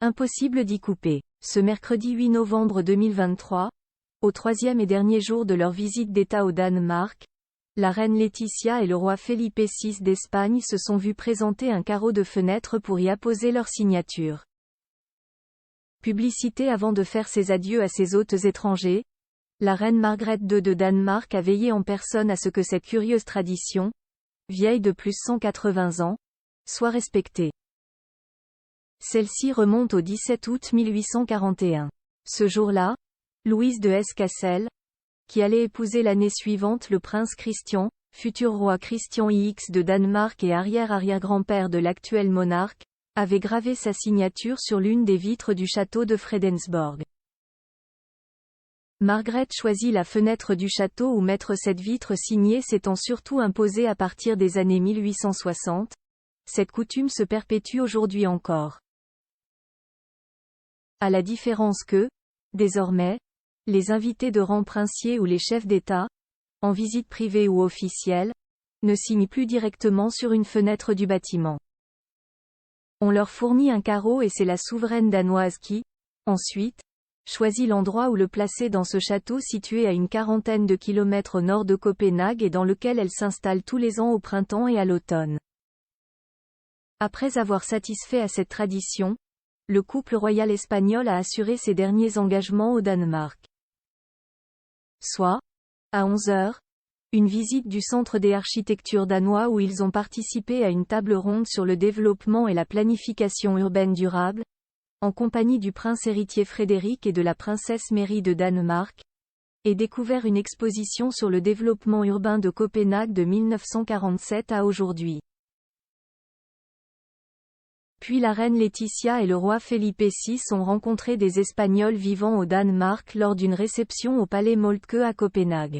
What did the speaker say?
Impossible d'y couper. Ce mercredi 8 novembre 2023, au troisième et dernier jour de leur visite d'État au Danemark, la reine Laetitia et le roi Felipe VI d'Espagne se sont vus présenter un carreau de fenêtre pour y apposer leur signature. Publicité avant de faire ses adieux à ses hôtes étrangers, la reine Margrethe II de Danemark a veillé en personne à ce que cette curieuse tradition, vieille de plus 180 ans, soit respectée. Celle-ci remonte au 17 août 1841. Ce jour-là, Louise de Hesse-Cassel, qui allait épouser l'année suivante le prince Christian, futur roi Christian X de Danemark et arrière-arrière-grand-père de l'actuel monarque, avait gravé sa signature sur l'une des vitres du château de Fredensborg. Margrethe choisit la fenêtre du château où mettre cette vitre signée s'étant surtout imposée à partir des années 1860. Cette coutume se perpétue aujourd'hui encore. À la différence que, désormais, les invités de rang princier ou les chefs d'État, en visite privée ou officielle, ne signent plus directement sur une fenêtre du bâtiment. On leur fournit un carreau et c'est la souveraine danoise qui, ensuite, choisit l'endroit où le placer dans ce château situé à une quarantaine de kilomètres au nord de Copenhague et dans lequel elle s'installe tous les ans au printemps et à l'automne. Après avoir satisfait à cette tradition, le couple royal espagnol a assuré ses derniers engagements au Danemark. Soit, à 11 h, une visite du Centre des architectures danois où ils ont participé à une table ronde sur le développement et la planification urbaine durable, en compagnie du prince héritier Frédéric et de la princesse Mary de Danemark, et découvert une exposition sur le développement urbain de Copenhague de 1947 à aujourd'hui. Puis la reine Laetitia et le roi Felipe VI ont rencontré des Espagnols vivant au Danemark lors d'une réception au palais Moltke à Copenhague.